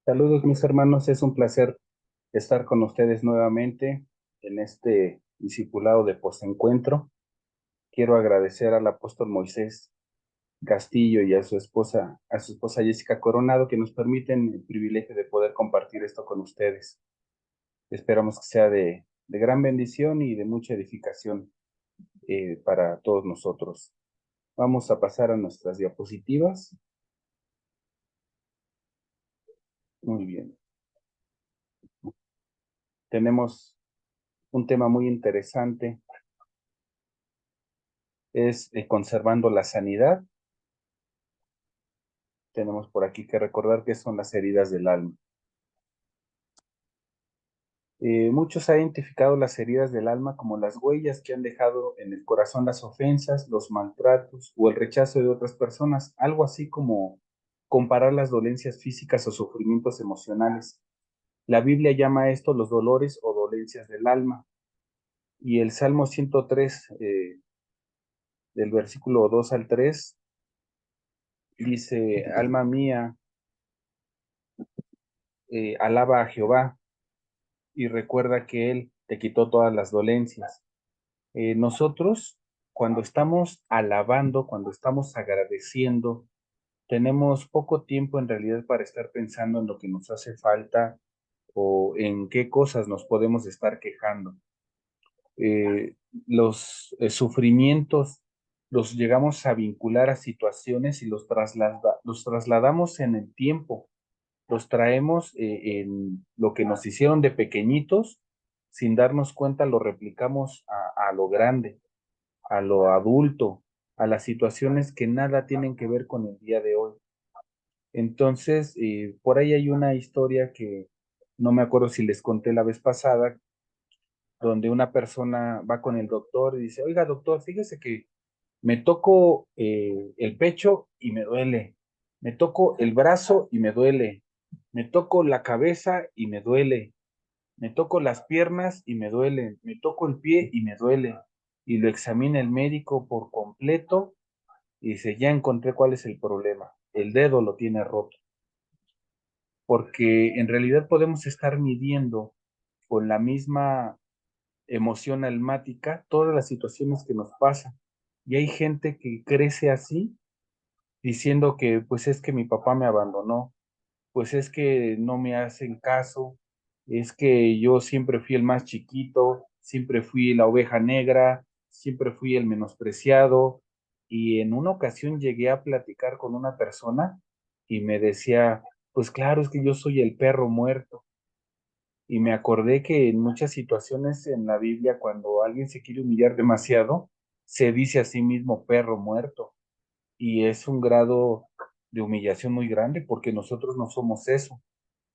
Saludos mis hermanos, es un placer estar con ustedes nuevamente en este discipulado de postencuentro. Quiero agradecer al apóstol Moisés Castillo y a su esposa Jessica Coronado, que nos permiten el privilegio de poder compartir esto con ustedes. Esperamos que sea de gran bendición y de mucha edificación para todos nosotros. Vamos a pasar a nuestras diapositivas. Muy bien. Tenemos un tema muy interesante, es conservando la sanidad. Tenemos por aquí que recordar que son las heridas del alma. Muchos han identificado las heridas del alma como las huellas que han dejado en el corazón las ofensas, los maltratos o el rechazo de otras personas, algo así como comparar las dolencias físicas o sufrimientos emocionales. La Biblia llama a esto los dolores o dolencias del alma. Y el Salmo 103, del versículo 2 al 3, dice: alma mía, alaba a Jehová y recuerda que Él te quitó todas las dolencias. Nosotros, cuando estamos alabando, cuando estamos agradeciendo, tenemos poco tiempo en realidad para estar pensando en lo que nos hace falta o en qué cosas nos podemos estar quejando. Eh, los sufrimientos los llegamos a vincular a situaciones y los trasladamos en el tiempo, los traemos en lo que nos hicieron de pequeñitos, sin darnos cuenta lo replicamos a lo grande, a lo adulto, a las situaciones que nada tienen que ver con el día de hoy. Entonces, por ahí hay una historia que no me acuerdo si les conté la vez pasada, donde una persona va con el doctor y dice: oiga doctor, fíjese que me toco el pecho y me duele, me toco el brazo y me duele, me toco la cabeza y me duele, me toco las piernas y me duelen, me toco el pie y me duele. Y lo examina el médico por completo y dice: ya encontré cuál es el problema, el dedo lo tiene roto. Porque en realidad podemos estar midiendo con la misma emoción almática todas las situaciones que nos pasan. Y hay gente que crece así, diciendo que pues es que mi papá me abandonó, pues es que no me hacen caso, es que yo siempre fui el más chiquito, siempre fui la oveja negra, siempre fui el menospreciado. Y en una ocasión llegué a platicar con una persona y me decía: pues claro, es que yo soy el perro muerto. Y me acordé que en muchas situaciones en la Biblia, cuando alguien se quiere humillar demasiado, se dice a sí mismo perro muerto. Y es un grado de humillación muy grande porque nosotros no somos eso.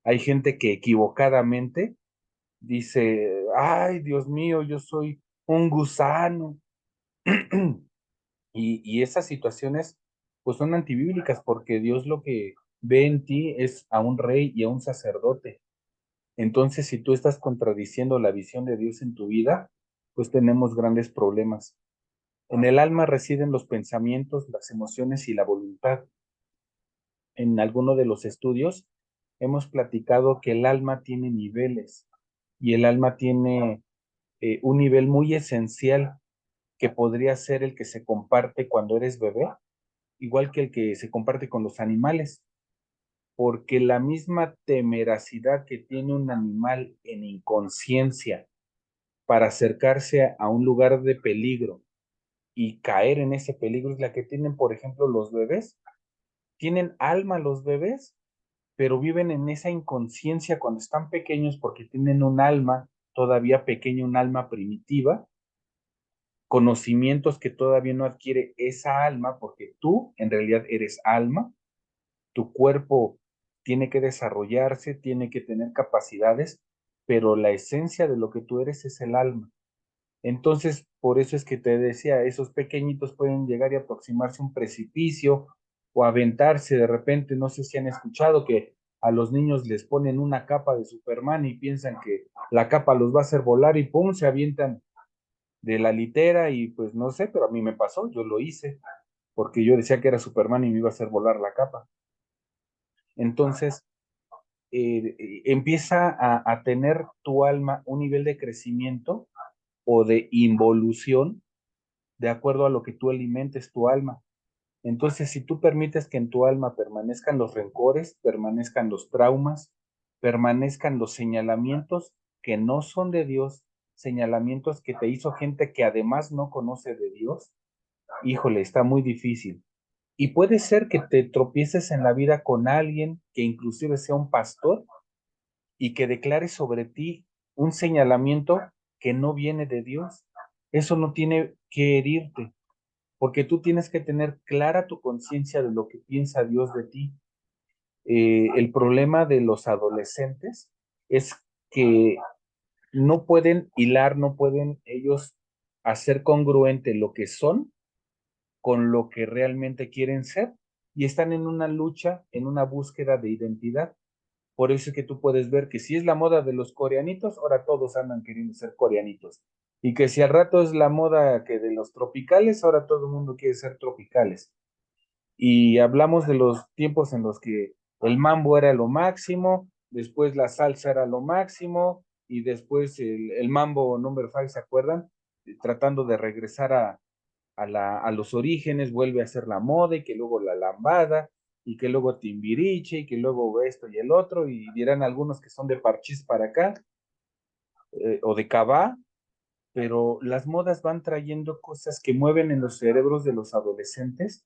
Hay gente que equivocadamente dice: ay, Dios mío, yo soy un gusano. Y esas situaciones pues son antibíblicas, porque Dios lo que ve en ti es a un rey y a un sacerdote. Entonces, si tú estás contradiciendo la visión de Dios en tu vida, pues tenemos grandes problemas. En el alma residen los pensamientos, las emociones y la voluntad. En alguno de los estudios hemos platicado que el alma tiene niveles, y el alma tiene un nivel muy esencial, que podría ser el que se comparte cuando eres bebé, igual que el que se comparte con los animales, porque la misma temeracidad que tiene un animal en inconsciencia para acercarse a un lugar de peligro y caer en ese peligro es la que tienen, por ejemplo, los bebés. Tienen alma los bebés, pero viven en esa inconsciencia cuando están pequeños, porque tienen un alma todavía pequeña, un alma primitiva, conocimientos que todavía no adquiere esa alma, porque tú en realidad eres alma, tu cuerpo tiene que desarrollarse, tiene que tener capacidades, pero la esencia de lo que tú eres es el alma. Entonces, por eso es que te decía, esos pequeñitos pueden llegar y aproximarse a un precipicio o aventarse de repente. No sé si han escuchado que a los niños les ponen una capa de Superman y piensan que la capa los va a hacer volar y pum, se avientan de la litera. Y pues no sé, pero a mí me pasó, yo lo hice, porque yo decía que era Superman y me iba a hacer volar la capa. Entonces, empieza a tener tu alma un nivel de crecimiento o de involución de acuerdo a lo que tú alimentes tu alma. Entonces, si tú permites que en tu alma permanezcan los rencores, permanezcan los traumas, permanezcan los señalamientos que no son de Dios, señalamientos que te hizo gente que además no conoce de Dios, híjole, está muy difícil. Y puede ser que te tropieces en la vida con alguien que inclusive sea un pastor y que declare sobre ti un señalamiento que no viene de Dios. Eso no tiene que herirte, porque tú tienes que tener clara tu conciencia de lo que piensa Dios de ti. El problema de los adolescentes es que no pueden hilar, no pueden ellos hacer congruente lo que son con lo que realmente quieren ser y están en una lucha, en una búsqueda de identidad. Por eso es que tú puedes ver que si es la moda de los coreanitos, ahora todos andan queriendo ser coreanitos. Y que si al rato es la moda que de los tropicales, ahora todo el mundo quiere ser tropicales. Y hablamos de los tiempos en los que el mambo era lo máximo, después la salsa era lo máximo, y después el mambo number five, ¿se acuerdan? Tratando de regresar a los orígenes, vuelve a ser la moda, y que luego la lambada, y que luego Timbiriche, y que luego esto y el otro, y dirán algunos que son de Parchís para acá, o de Cabá, pero las modas van trayendo cosas que mueven en los cerebros de los adolescentes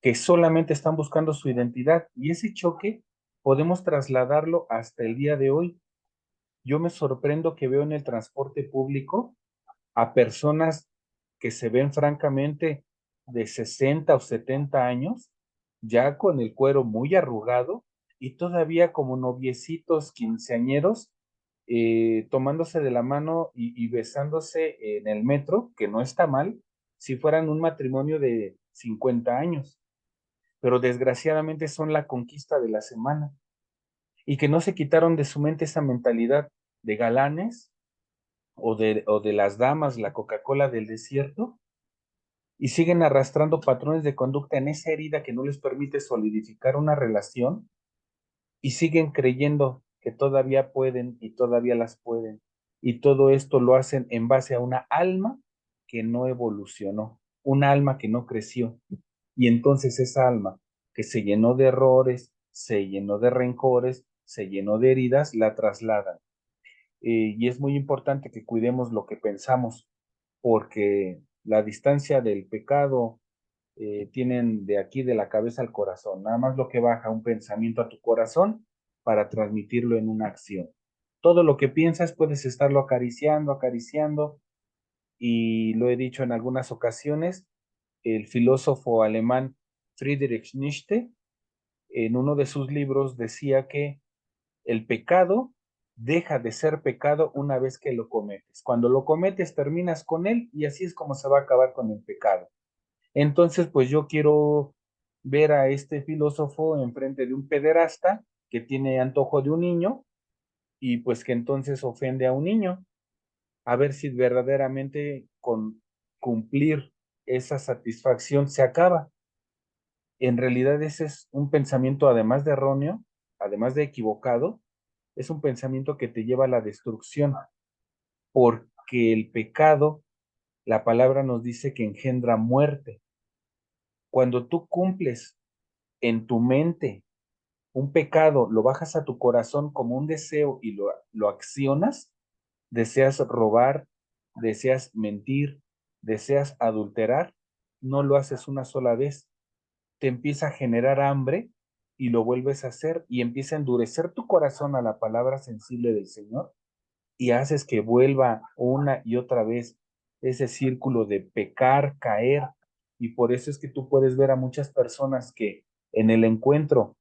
que solamente están buscando su identidad, y ese choque podemos trasladarlo hasta el día de hoy. Yo me sorprendo que veo en el transporte público a personas que se ven francamente de 60 o 70 años, ya con el cuero muy arrugado y todavía como noviecitos quinceañeros, tomándose de la mano y besándose en el metro, que no está mal, si fueran un matrimonio de 50 años, pero desgraciadamente son la conquista de la semana y que no se quitaron de su mente esa mentalidad de galanes o de las damas, la Coca-Cola del desierto, y siguen arrastrando patrones de conducta en esa herida que no les permite solidificar una relación y siguen creyendo que todavía pueden y todavía las pueden. Y todo esto lo hacen en base a una alma que no evolucionó, un alma que no creció. Y entonces esa alma que se llenó de errores, se llenó de rencores, se llenó de heridas, la trasladan. Y es muy importante que cuidemos lo que pensamos, porque la distancia del pecado tienen de aquí de la cabeza al corazón, nada más lo que baja un pensamiento a tu corazón para transmitirlo en una acción. Todo lo que piensas puedes estarlo acariciando, acariciando, y lo he dicho en algunas ocasiones, el filósofo alemán Friedrich Nietzsche, en uno de sus libros decía que el pecado deja de ser pecado una vez que lo cometes. Cuando lo cometes, terminas con él y así es como se va a acabar con el pecado. Entonces, pues yo quiero ver a este filósofo enfrente de un pederasta que tiene antojo de un niño y pues que entonces ofende a un niño, a ver si verdaderamente con cumplir esa satisfacción se acaba. En realidad ese es un pensamiento, además de erróneo, además de equivocado, es un pensamiento que te lleva a la destrucción, porque el pecado, la palabra nos dice que engendra muerte. Cuando tú cumples en tu mente un pecado, lo bajas a tu corazón como un deseo y lo accionas, deseas robar, deseas mentir, deseas adulterar, no lo haces una sola vez, te empieza a generar hambre y lo vuelves a hacer y empieza a endurecer tu corazón a la palabra sensible del Señor y haces que vuelva una y otra vez ese círculo de pecar, caer. Y por eso es que tú puedes ver a muchas personas que en el encuentro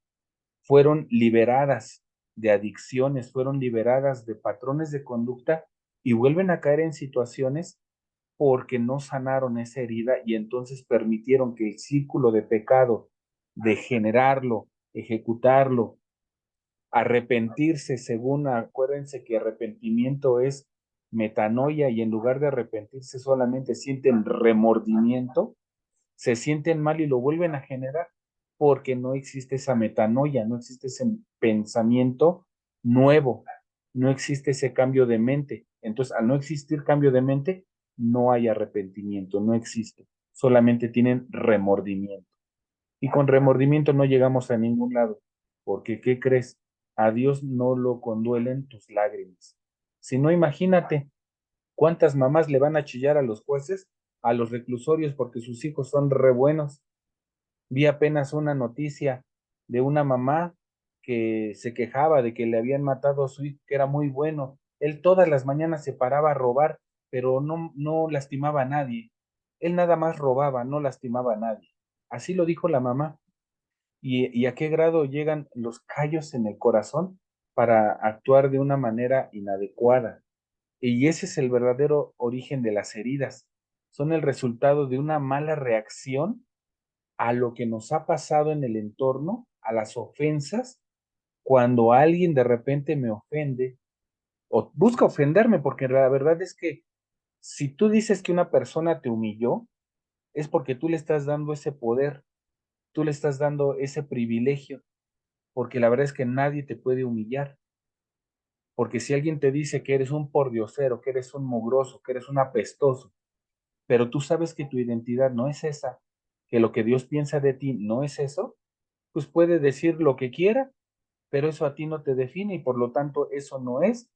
fueron liberadas de adicciones, fueron liberadas de patrones de conducta y vuelven a caer en situaciones porque no sanaron esa herida y entonces permitieron que el círculo de pecado, de generarlo, ejecutarlo, arrepentirse, según acuérdense que arrepentimiento es metanoia y en lugar de arrepentirse solamente sienten remordimiento, se sienten mal y lo vuelven a generar porque no existe esa metanoia, no existe ese pensamiento nuevo, no existe ese cambio de mente. Entonces, al no existir cambio de mente, no hay arrepentimiento, no existe, solamente tienen remordimiento. Y con remordimiento no llegamos a ningún lado, porque ¿qué crees? A Dios no lo conduelen tus lágrimas. Si no, imagínate cuántas mamás le van a chillar a los jueces, a los reclusorios, porque sus hijos son re buenos. Vi apenas una noticia de una mamá que se quejaba de que le habían matado a su hijo, que era muy bueno. Él todas las mañanas se paraba a robar, pero no lastimaba a nadie. Él nada más robaba, no lastimaba a nadie. Así lo dijo la mamá. ¿Y a qué grado llegan los callos en el corazón para actuar de una manera inadecuada? Y ese es el verdadero origen de las heridas. Son el resultado de una mala reacción a lo que nos ha pasado en el entorno, a las ofensas, cuando alguien de repente me ofende o busca ofenderme, porque la verdad es que si tú dices que una persona te humilló, es porque tú le estás dando ese poder, tú le estás dando ese privilegio, porque la verdad es que nadie te puede humillar, porque si alguien te dice que eres un pordiosero, que eres un mugroso, que eres un apestoso, pero tú sabes que tu identidad no es esa, que lo que Dios piensa de ti no es eso, pues puede decir lo que quiera, pero eso a ti no te define y por lo tanto eso no es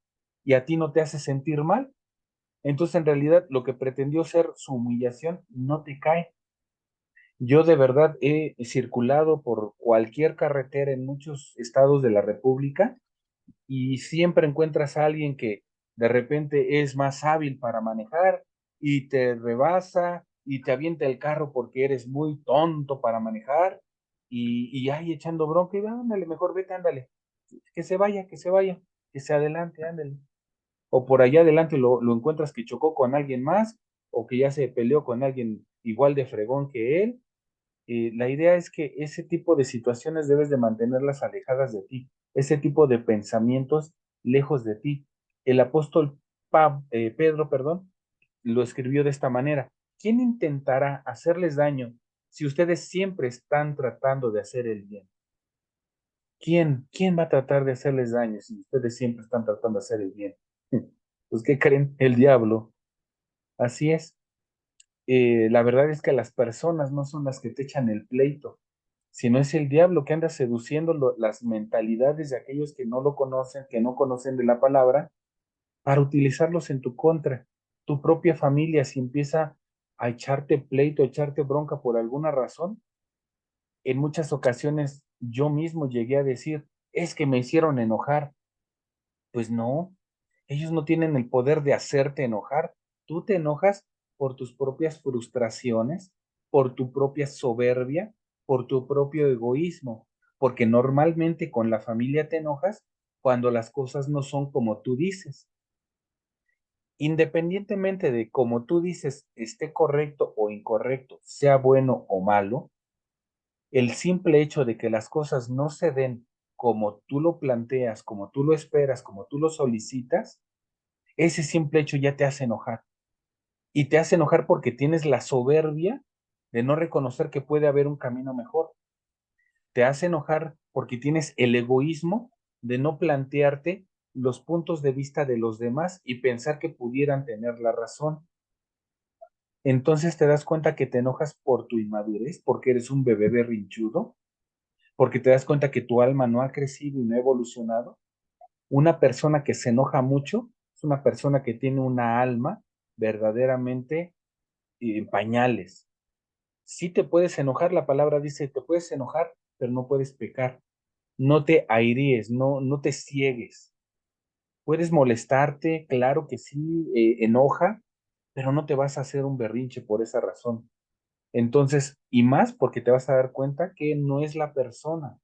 y a ti no te hace sentir mal. Entonces en realidad lo que pretendió ser su humillación no te cae. Yo de verdad he circulado por cualquier carretera en muchos estados de la República y siempre encuentras a alguien que de repente es más hábil para manejar y te rebasa y te avienta el carro porque eres muy tonto para manejar y ahí echando bronca y ándale, mejor vete, ándale, que se vaya, que se vaya, que se adelante, ándale. O por allá adelante lo encuentras que chocó con alguien más o que ya se peleó con alguien igual de fregón que él. La idea es que ese tipo de situaciones debes de mantenerlas alejadas de ti, ese tipo de pensamientos lejos de ti. El apóstol Pedro, perdón, lo escribió de esta manera. ¿Quién intentará hacerles daño si ustedes siempre están tratando de hacer el bien? ¿Quién va a tratar de hacerles daño si ustedes siempre están tratando de hacer el bien? Pues, ¿qué creen? El diablo. Así es. La verdad es que las personas no son las que te echan el pleito, sino es el diablo que anda seduciendo las mentalidades de aquellos que no lo conocen, que no conocen de la palabra, para utilizarlos en tu contra. Tu propia familia, si empieza a echarte pleito, a echarte bronca por alguna razón, en muchas ocasiones yo mismo llegué a decir, es que me hicieron enojar. Pues no, ellos no tienen el poder de hacerte enojar. Tú te enojas por tus propias frustraciones, por tu propia soberbia, por tu propio egoísmo, porque normalmente con la familia te enojas cuando las cosas no son como tú dices. Independientemente de cómo tú dices esté correcto o incorrecto, sea bueno o malo, el simple hecho de que las cosas no se den como tú lo planteas, como tú lo esperas, como tú lo solicitas, ese simple hecho ya te hace enojar. Y te hace enojar porque tienes la soberbia de no reconocer que puede haber un camino mejor. Te hace enojar porque tienes el egoísmo de no plantearte los puntos de vista de los demás y pensar que pudieran tener la razón. Entonces te das cuenta que te enojas por tu inmadurez, porque eres un bebé berrinchudo, porque te das cuenta que tu alma no ha crecido y no ha evolucionado. Una persona que se enoja mucho es una persona que tiene una alma verdaderamente en pañales. Sí te puedes enojar, la palabra dice, te puedes enojar, pero no puedes pecar. No te airees, no te ciegues. Puedes molestarte, claro que sí, enoja, pero no te vas a hacer un berrinche por esa razón. Entonces, y más porque te vas a dar cuenta que no es la persona,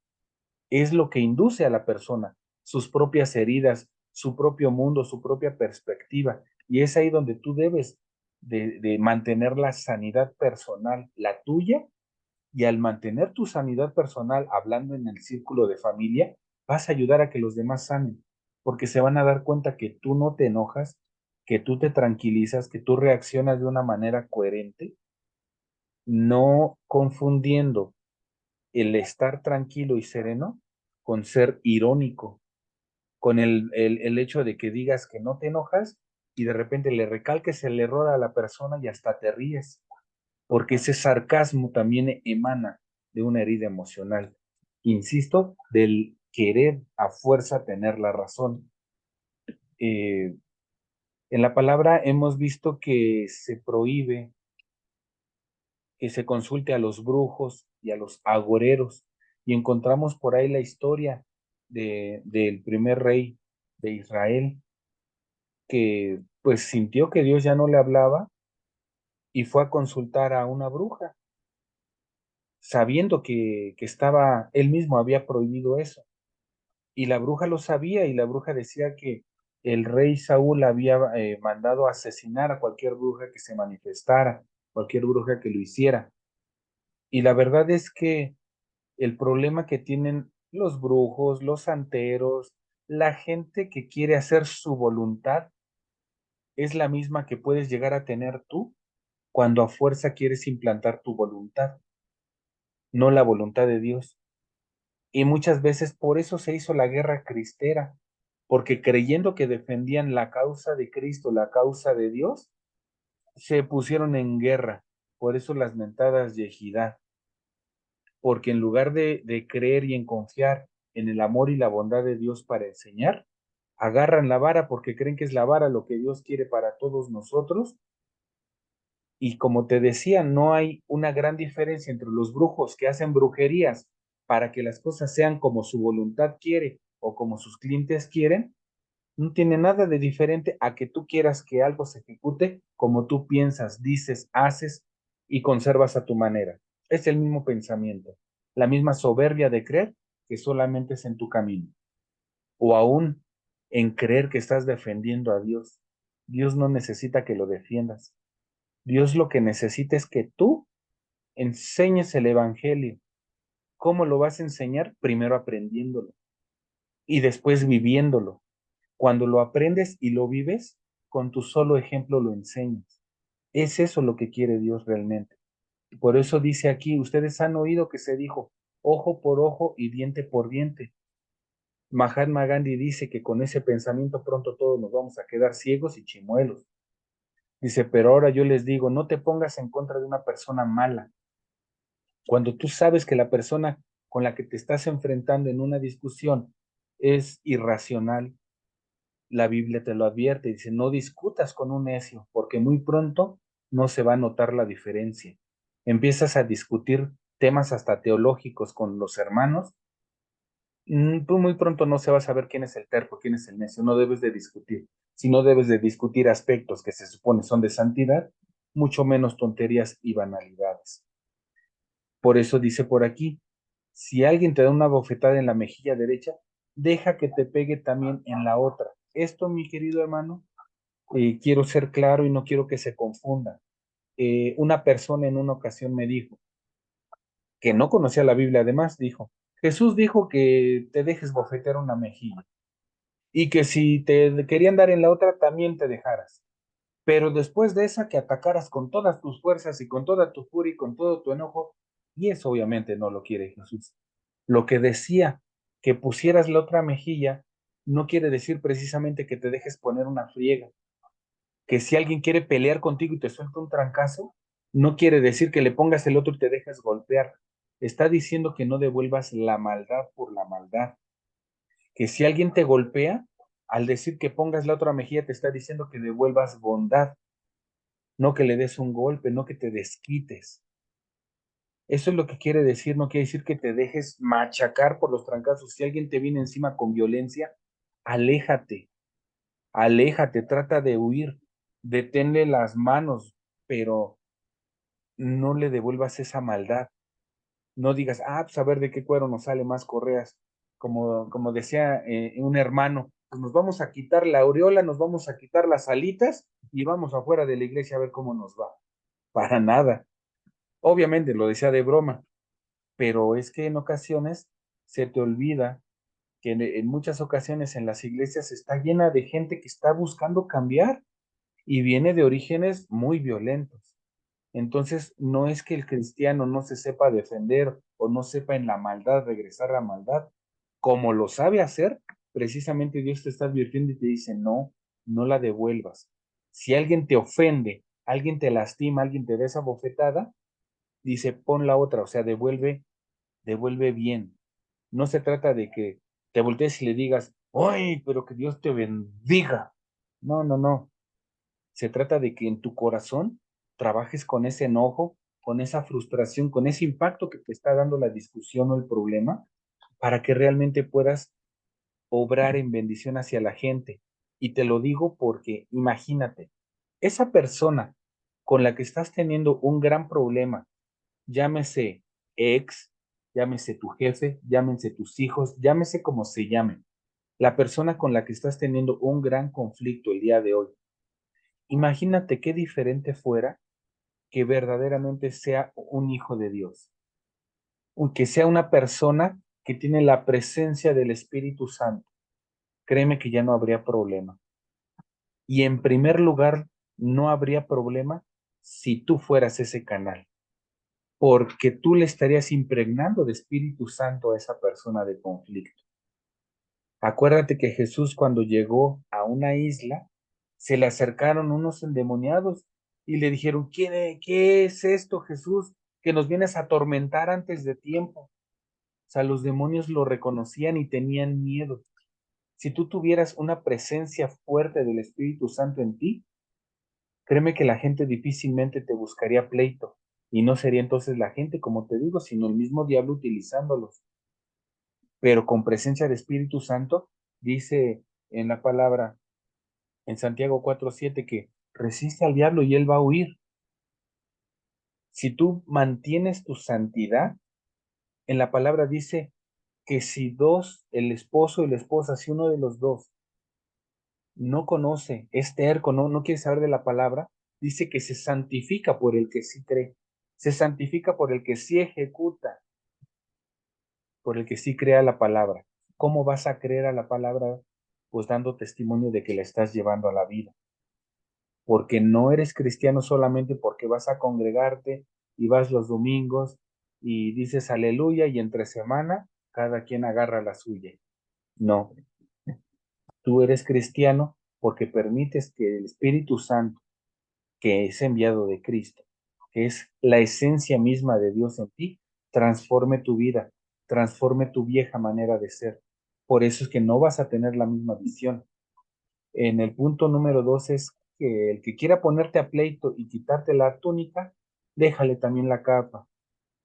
es lo que induce a la persona, sus propias heridas, su propio mundo, su propia perspectiva. Y es ahí donde tú debes de mantener la sanidad personal, la tuya, y al mantener tu sanidad personal, hablando en el círculo de familia, vas a ayudar a que los demás sanen, porque se van a dar cuenta que tú no te enojas, que tú te tranquilizas, que tú reaccionas de una manera coherente, no confundiendo el estar tranquilo y sereno con ser irónico, con el hecho de que digas que no te enojas y de repente le recalques el error a la persona y hasta te ríes, porque ese sarcasmo también emana de una herida emocional. Insisto, del querer a fuerza tener la razón. Eh, en la palabra hemos visto que se prohíbe que se consulte a los brujos y a los agoreros, y encontramos por ahí la historia del primer rey de Israel, que pues sintió que Dios ya no le hablaba y fue a consultar a una bruja, sabiendo que estaba, él mismo había prohibido eso. Y la bruja lo sabía y la bruja decía que el rey Saúl había mandado asesinar a cualquier bruja que se manifestara, cualquier bruja que lo hiciera. Y la verdad es que el problema que tienen los brujos, los santeros, la gente que quiere hacer su voluntad, es la misma que puedes llegar a tener tú cuando a fuerza quieres implantar tu voluntad, no la voluntad de Dios. Y muchas veces por eso se hizo la guerra cristera, porque creyendo que defendían la causa de Cristo, la causa de Dios, se pusieron en guerra. Por eso las mentadas yejidá, porque en lugar de creer y en confiar en el amor y la bondad de Dios para enseñar, agarran la vara porque creen que es la vara lo que Dios quiere para todos nosotros. Y como te decía, no hay una gran diferencia entre los brujos que hacen brujerías para que las cosas sean como su voluntad quiere o como sus clientes quieren. No tiene nada de diferente a que tú quieras que algo se ejecute como tú piensas, dices, haces y conservas a tu manera. Es el mismo pensamiento, la misma soberbia de creer que solamente es en tu camino, o aún en creer que estás defendiendo a Dios. Dios no necesita que lo defiendas. Dios lo que necesita es que tú enseñes el Evangelio. ¿Cómo lo vas a enseñar? Primero aprendiéndolo y después viviéndolo. Cuando lo aprendes y lo vives, con tu solo ejemplo lo enseñas. Es eso lo que quiere Dios realmente. Por eso dice aquí, ustedes han oído que se dijo, ojo por ojo y diente por diente. Mahatma Gandhi dice que con ese pensamiento pronto todos nos vamos a quedar ciegos y chimuelos. Dice, pero ahora yo les digo, no te pongas en contra de una persona mala. Cuando tú sabes que la persona con la que te estás enfrentando en una discusión es irracional, la Biblia te lo advierte, dice, no discutas con un necio, porque muy pronto no se va a notar la diferencia. Empiezas a discutir temas hasta teológicos con los hermanos, tú muy pronto no se va a saber quién es el terco, quién es el necio, no debes de discutir. Si no debes de discutir aspectos que se supone son de santidad, mucho menos tonterías y banalidades. Por eso dice por aquí, si alguien te da una bofetada en la mejilla derecha, deja que te pegue también en la otra. Esto, mi querido hermano, quiero ser claro y no quiero que se confunda. Una persona en una ocasión me dijo, que no conocía la Biblia, además dijo, Jesús dijo que te dejes bofetear una mejilla y que si te querían dar en la otra, también te dejaras. Pero después de esa, que atacaras con todas tus fuerzas y con toda tu furia y con todo tu enojo, y eso obviamente no lo quiere Jesús. Lo que decía que pusieras la otra mejilla no quiere decir precisamente que te dejes poner una friega, que si alguien quiere pelear contigo y te suelta un trancazo, no quiere decir que le pongas el otro y te dejes golpear. Está diciendo que no devuelvas la maldad por la maldad. Que si alguien te golpea, al decir que pongas la otra mejilla, te está diciendo que devuelvas bondad, no que le des un golpe, no que te desquites. Eso es lo que quiere decir, no quiere decir que te dejes machacar por los trancazos. Si alguien te viene encima con violencia, aléjate, aléjate, trata de huir, deténle las manos, pero no le devuelvas esa maldad. No digas, pues a ver de qué cuero nos sale más correas. Como decía un hermano, pues nos vamos a quitar la aureola, nos vamos a quitar las alitas y vamos afuera de la iglesia a ver cómo nos va. Para nada. Obviamente lo decía de broma, pero es que en ocasiones se te olvida que en muchas ocasiones en las iglesias está llena de gente que está buscando cambiar y viene de orígenes muy violentos. Entonces, no es que el cristiano no se sepa defender o no sepa en la maldad regresar a la maldad, como lo sabe hacer, precisamente Dios te está advirtiendo y te dice, no, no la devuelvas. Si alguien te ofende, alguien te lastima, alguien te da esa bofetada, dice, pon la otra, o sea, devuelve bien. No se trata de que te voltees y le digas, ¡ay, pero que Dios te bendiga! No, no, no. Se trata de que en tu corazón trabajes con ese enojo, con esa frustración, con ese impacto que te está dando la discusión o el problema, para que realmente puedas obrar en bendición hacia la gente. Y te lo digo porque imagínate, esa persona con la que estás teniendo un gran problema, llámese ex, llámese tu jefe, llámense tus hijos, llámese como se llamen, la persona con la que estás teniendo un gran conflicto el día de hoy. Imagínate qué diferente fuera que verdaderamente sea un hijo de Dios, que sea una persona que tiene la presencia del Espíritu Santo. Créeme que ya no habría problema. Y en primer lugar, no habría problema si tú fueras ese canal, porque tú le estarías impregnando de Espíritu Santo a esa persona de conflicto. Acuérdate que Jesús cuando llegó a una isla, se le acercaron unos endemoniados y le dijeron, ¿qué es esto, Jesús, que nos vienes a atormentar antes de tiempo? O sea, los demonios lo reconocían y tenían miedo. Si tú tuvieras una presencia fuerte del Espíritu Santo en ti, créeme que la gente difícilmente te buscaría pleito. Y no sería entonces la gente, como te digo, sino el mismo diablo utilizándolos. Pero con presencia de Espíritu Santo, dice en la palabra, en Santiago 4:7, que resiste al diablo y él va a huir. Si tú mantienes tu santidad, en la palabra dice que si dos, el esposo y la esposa, si uno de los dos no conoce, es terco, no quiere saber de la palabra, dice que se santifica por el que sí cree, se santifica por el que sí ejecuta, por el que sí crea la palabra. ¿Cómo vas a creer a la palabra? Pues dando testimonio de que la estás llevando a la vida. Porque no eres cristiano solamente porque vas a congregarte y vas los domingos y dices aleluya y entre semana cada quien agarra la suya. No, tú eres cristiano porque permites que el Espíritu Santo, que es enviado de Cristo, que es la esencia misma de Dios en ti, transforme tu vida, transforme tu vieja manera de ser. Por eso es que no vas a tener la misma visión. En el punto número 2 es que el que quiera ponerte a pleito y quitarte la túnica, déjale también la capa.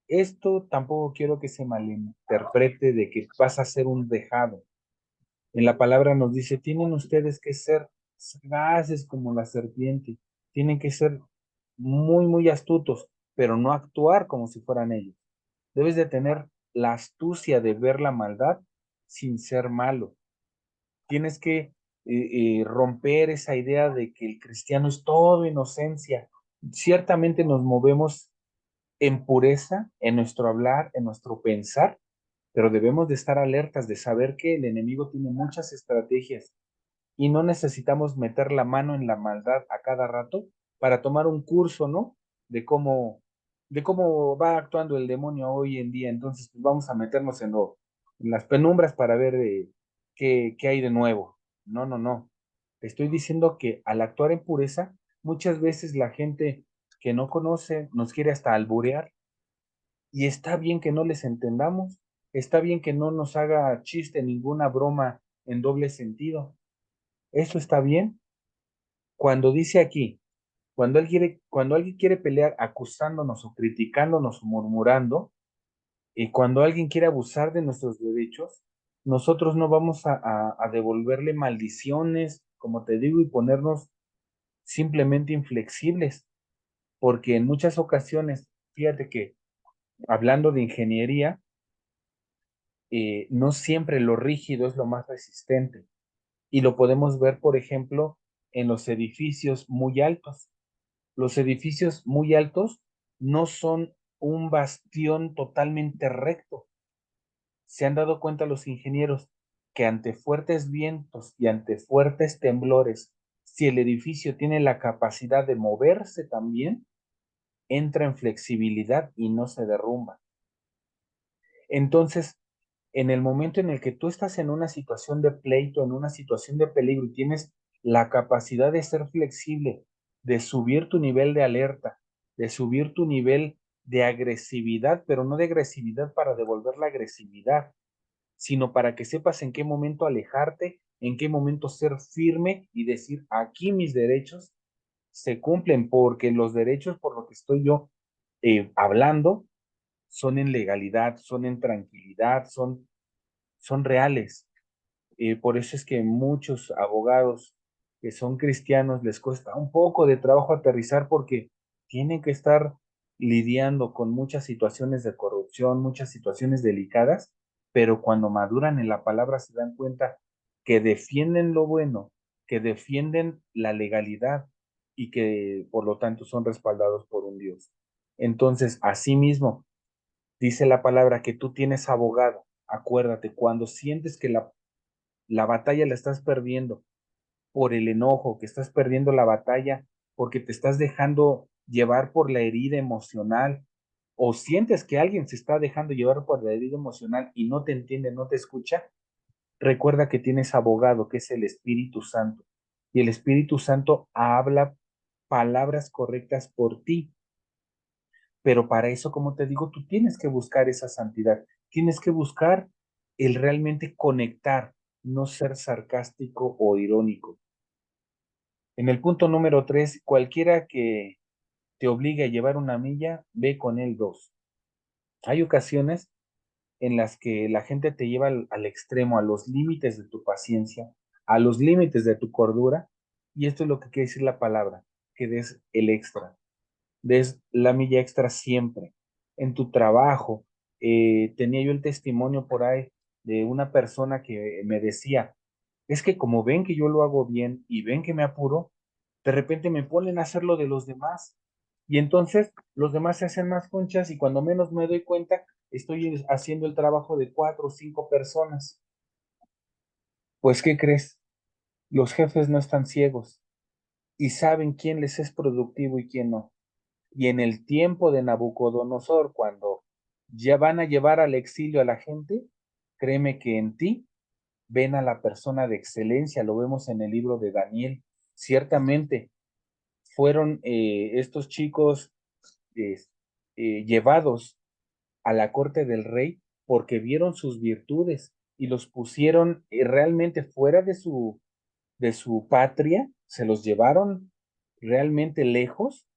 Esto tampoco quiero que se malinterprete de que vas a ser un dejado. En la palabra nos dice, tienen ustedes que ser sagaces como la serpiente, tienen que ser muy, muy astutos, pero no actuar como si fueran ellos. Debes de tener la astucia de ver la maldad sin ser malo. Tienes que romper esa idea de que el cristiano es todo inocencia. Ciertamente nos movemos en pureza, en nuestro hablar, en nuestro pensar, pero debemos de estar alertas de saber que el enemigo tiene muchas estrategias y no necesitamos meter la mano en la maldad a cada rato para tomar un curso, ¿no? De cómo, de cómo va actuando el demonio hoy en día. Entonces, pues vamos a meternos en las penumbras para ver qué hay de nuevo. No, no, no. Te estoy diciendo que al actuar en pureza, muchas veces la gente que no conoce nos quiere hasta alburear y está bien que no les entendamos, está bien que no nos haga chiste ninguna broma en doble sentido. Eso está bien. Cuando dice aquí, cuando alguien quiere pelear acusándonos o criticándonos o murmurando, y cuando alguien quiere abusar de nuestros derechos, nosotros no vamos a devolverle maldiciones, como te digo, y ponernos simplemente inflexibles, porque en muchas ocasiones, fíjate que hablando de ingeniería, no siempre lo rígido es lo más resistente. Y lo podemos ver, por ejemplo, en los edificios muy altos. Los edificios muy altos no son un bastión totalmente recto. Se han dado cuenta los ingenieros que ante fuertes vientos y ante fuertes temblores, si el edificio tiene la capacidad de moverse también, entra en flexibilidad y no se derrumba. Entonces, En el momento en el que tú estás en una situación de pleito, en una situación de peligro y tienes la capacidad de ser flexible, de subir tu nivel de alerta, de subir tu nivel de agresividad, pero no de agresividad para devolver la agresividad, sino para que sepas en qué momento alejarte, en qué momento ser firme y decir, aquí mis derechos se cumplen, porque los derechos por lo que estoy yo hablando son en legalidad, son en tranquilidad, son reales. Por eso es que muchos abogados que son cristianos les cuesta un poco de trabajo aterrizar porque tienen que estar lidiando con muchas situaciones de corrupción, muchas situaciones delicadas, pero cuando maduran en la palabra se dan cuenta que defienden lo bueno, que defienden la legalidad y que por lo tanto son respaldados por un Dios. Entonces, asimismo, dice la palabra que tú tienes abogado. Acuérdate, cuando sientes que la batalla la estás perdiendo por el enojo, que estás perdiendo la batalla porque te estás dejando llevar por la herida emocional, o sientes que alguien se está dejando llevar por la herida emocional y no te entiende, no te escucha, recuerda que tienes abogado, que es el Espíritu Santo. Y el Espíritu Santo habla palabras correctas por ti. Pero para eso, como te digo, tú tienes que buscar esa santidad, tienes que buscar el realmente conectar, no ser sarcástico o irónico. En el punto número 3, cualquiera que te obligue a llevar una milla, ve con él dos. Hay ocasiones en las que la gente te lleva al extremo, a los límites de tu paciencia, a los límites de tu cordura, y esto es lo que quiere decir la palabra, que des el extra, des la milla extra siempre. En tu trabajo, tenía yo el testimonio por ahí de una persona que me decía, es que como ven que yo lo hago bien y ven que me apuro, de repente me ponen a hacer lo de los demás. Y entonces los demás se hacen más conchas y cuando menos me doy cuenta, estoy haciendo el trabajo de 4 o 5 personas. Pues, ¿qué crees? Los jefes no están ciegos y saben quién les es productivo y quién no. Y en el tiempo de Nabucodonosor, cuando ya van a llevar al exilio a la gente, créeme que en ti ven a la persona de excelencia, lo vemos en el libro de Daniel. Ciertamente fueron estos chicos eh, llevados a la corte del rey porque vieron sus virtudes y los pusieron realmente fuera de su patria, se los llevaron realmente lejos,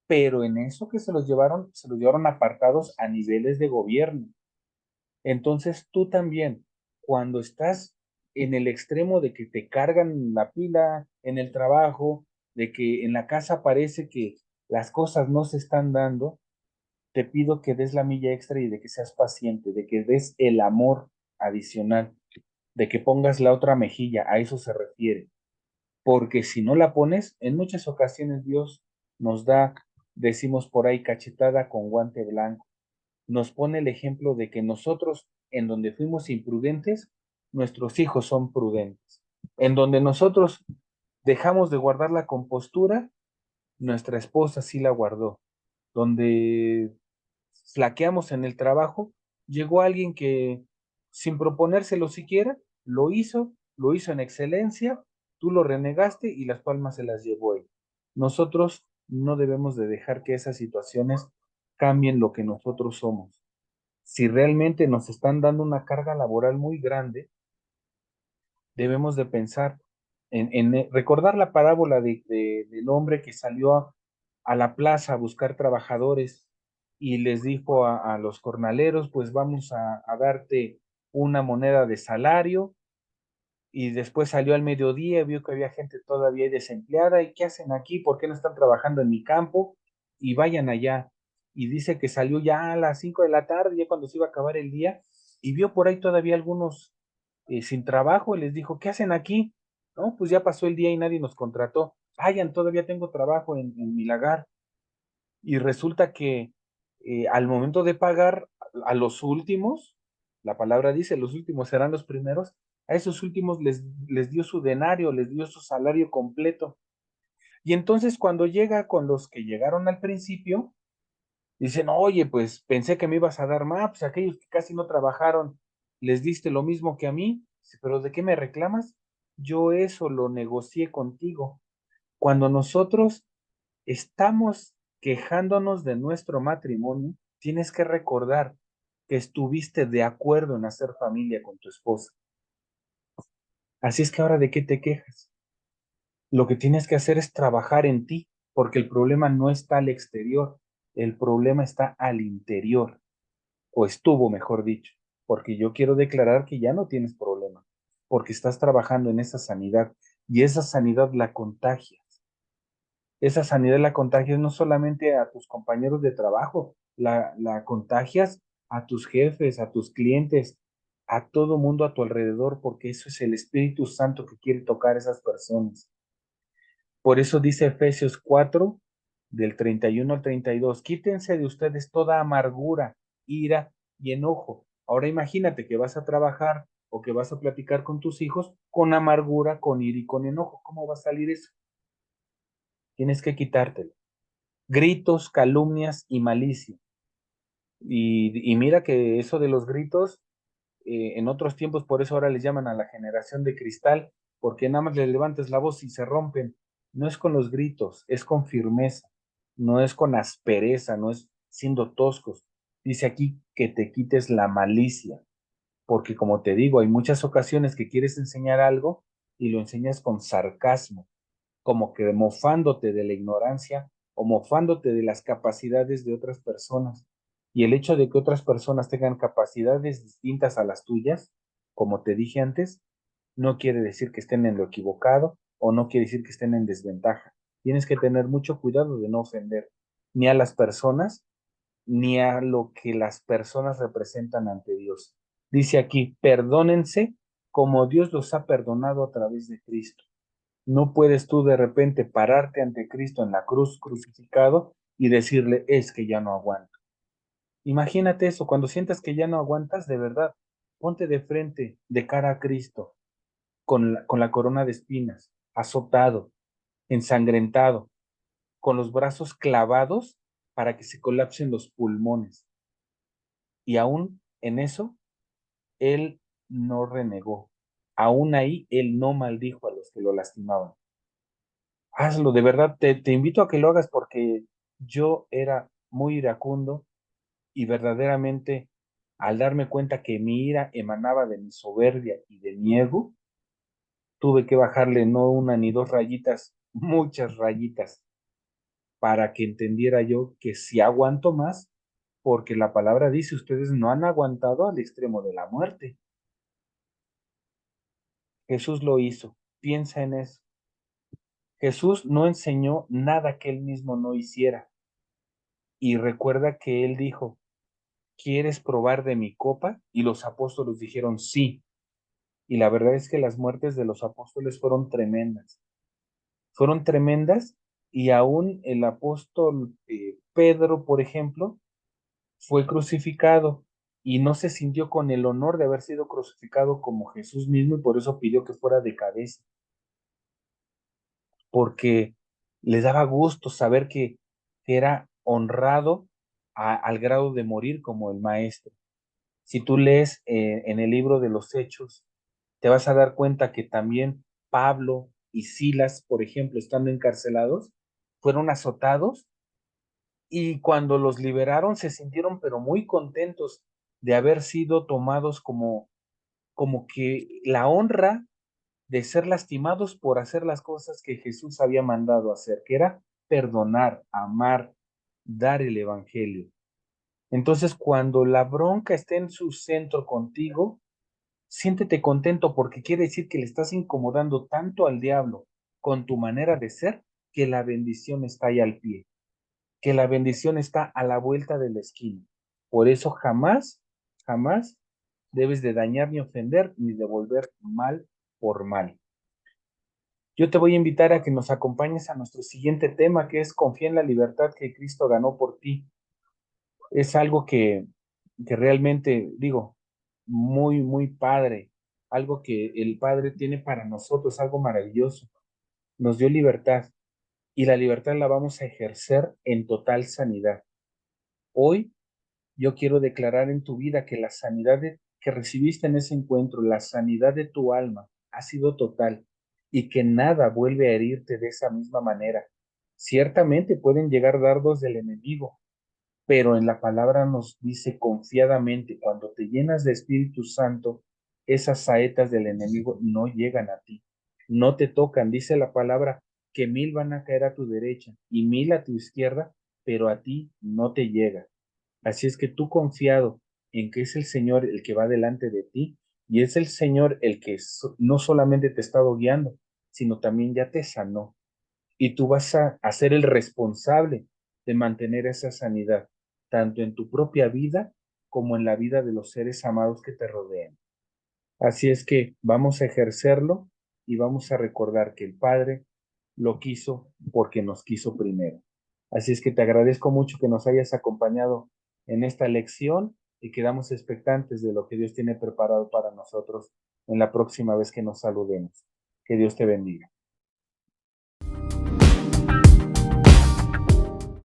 pero en eso que se los llevaron apartados a niveles de gobierno. Entonces tú también, cuando estás en el extremo de que te cargan la pila en el trabajo, de que en la casa parece que las cosas no se están dando, te pido que des la milla extra y de que seas paciente, de que des el amor adicional, de que pongas la otra mejilla, a eso se refiere. Porque si no la pones, en muchas ocasiones Dios nos da, decimos por ahí, cachetada con guante blanco, nos pone el ejemplo de que nosotros, en donde fuimos imprudentes, nuestros hijos son prudentes. En donde nosotros dejamos de guardar la compostura, nuestra esposa sí la guardó. Donde flaqueamos en el trabajo, llegó alguien que sin proponérselo siquiera, lo hizo en excelencia, tú lo renegaste y las palmas se las llevó él. Nosotros no debemos de dejar que esas situaciones cambien lo que nosotros somos. Si realmente nos están dando una carga laboral muy grande, debemos de pensar recordar la parábola del hombre que salió a la plaza a buscar trabajadores y les dijo a los jornaleros, pues vamos a darte una moneda de salario, y después salió al mediodía, vio que había gente todavía desempleada, ¿y qué hacen aquí? ¿Por qué no están trabajando en mi campo? Y vayan allá. Y dice que salió ya a las 5 de la tarde, ya cuando se iba a acabar el día, y vio por ahí todavía algunos sin trabajo, y les dijo, ¿qué hacen aquí? No, pues ya pasó el día y nadie nos contrató. Vayan, todavía tengo trabajo en mi lagar. Y resulta que al momento de pagar a los últimos, la palabra dice, los últimos serán los primeros, a esos últimos les dio su denario, les dio su salario completo. Y entonces cuando llega con los que llegaron al principio, dicen, oye, pues pensé que me ibas a dar más, pues aquellos que casi no trabajaron. ¿Les diste lo mismo que a mí? ¿Pero de qué me reclamas? Yo eso lo negocié contigo. Cuando nosotros estamos quejándonos de nuestro matrimonio, tienes que recordar que estuviste de acuerdo en hacer familia con tu esposa. Así es que ahora, ¿de qué te quejas? Lo que tienes que hacer es trabajar en ti, porque el problema no está al exterior, el problema está al interior, o estuvo, mejor dicho, porque yo quiero declarar que ya no tienes problema, porque estás trabajando en esa sanidad y esa sanidad la contagias. Esa sanidad la contagias no solamente a tus compañeros de trabajo, la contagias a tus jefes, a tus clientes, a todo mundo a tu alrededor, porque eso es el Espíritu Santo que quiere tocar a esas personas. Por eso dice Efesios 4, del 31 al 32, quítense de ustedes toda amargura, ira y enojo. Ahora imagínate que vas a trabajar o que vas a platicar con tus hijos con amargura, con ira y con enojo. ¿Cómo va a salir eso? Tienes que quitártelo. Gritos, calumnias y malicia. Y mira que eso de los gritos, en otros tiempos, por eso ahora les llaman a la generación de cristal, porque nada más le levantes la voz y se rompen. No es con los gritos, es con firmeza, no es con aspereza, no es siendo toscos. Dice aquí que te quites la malicia, porque como te digo, hay muchas ocasiones que quieres enseñar algo y lo enseñas con sarcasmo, como que mofándote de la ignorancia o mofándote de las capacidades de otras personas. Y el hecho de que otras personas tengan capacidades distintas a las tuyas, como te dije antes, no quiere decir que estén en lo equivocado o no quiere decir que estén en desventaja. Tienes que tener mucho cuidado de no ofender ni a las personas ni a lo que las personas representan ante Dios. Dice aquí, perdónense como Dios los ha perdonado a través de Cristo. No puedes tú de repente pararte ante Cristo en la cruz crucificado y decirle, es que ya no aguanto. Imagínate eso, cuando sientas que ya no aguantas, de verdad, ponte de frente, de cara a Cristo, con la corona de espinas, azotado, ensangrentado, con los brazos clavados para que se colapsen los pulmones. Y aún en eso, Él no renegó. Aún ahí, Él no maldijo a los que lo lastimaban. Hazlo, de verdad, te invito a que lo hagas porque yo era muy iracundo y verdaderamente al darme cuenta que mi ira emanaba de mi soberbia y de mi ego, tuve que bajarle no una ni dos rayitas, muchas rayitas, para que entendiera yo que si aguanto más, porque la palabra dice, ustedes no han aguantado al extremo de la muerte. Jesús lo hizo, piensa en eso. Jesús no enseñó nada que él mismo no hiciera. Y recuerda que él dijo, ¿quieres probar de mi copa? Y los apóstoles dijeron sí. Y la verdad es que las muertes de los apóstoles fueron tremendas. Fueron tremendas y aún el apóstol Pedro, por ejemplo, fue crucificado y no se sintió con el honor de haber sido crucificado como Jesús mismo y por eso pidió que fuera de cabeza, porque le daba gusto saber que era honrado al grado de morir como el maestro. Si tú lees en el libro de los Hechos, te vas a dar cuenta que también Pablo y Silas, por ejemplo, estando encarcelados, fueron azotados y cuando los liberaron se sintieron pero muy contentos de haber sido tomados como que la honra de ser lastimados por hacer las cosas que Jesús había mandado hacer, que era perdonar, amar, dar el evangelio. Entonces, cuando la bronca esté en su centro contigo, siéntete contento porque quiere decir que le estás incomodando tanto al diablo con tu manera de ser que la bendición está ahí al pie, que la bendición está a la vuelta de la esquina. Por eso jamás, jamás debes de dañar ni ofender ni devolver mal por mal. Yo te voy a invitar a que nos acompañes a nuestro siguiente tema, que es confía en la libertad que Cristo ganó por ti. Es algo que realmente, digo, muy, muy padre, algo que el Padre tiene para nosotros, algo maravilloso. Nos dio libertad y la libertad la vamos a ejercer en total sanidad. Hoy yo quiero declarar en tu vida que la sanidad que recibiste en ese encuentro, la sanidad de tu alma, ha sido total y que nada vuelve a herirte de esa misma manera. Ciertamente pueden llegar dardos del enemigo, pero en la palabra nos dice confiadamente, cuando te llenas de Espíritu Santo, esas saetas del enemigo no llegan a ti, no te tocan. Dice la palabra que 1000 van a caer a tu derecha y 1000 a tu izquierda, pero a ti no te llega. Así es que tú confiado en que es el Señor el que va delante de ti y es el Señor el que no solamente te ha estado guiando, sino también ya te sanó y tú vas a ser el responsable de mantener esa sanidad, tanto en tu propia vida como en la vida de los seres amados que te rodean. Así es que vamos a ejercerlo y vamos a recordar que el Padre lo quiso porque nos quiso primero. Así es que te agradezco mucho que nos hayas acompañado en esta lección y quedamos expectantes de lo que Dios tiene preparado para nosotros en la próxima vez que nos saludemos. Que Dios te bendiga.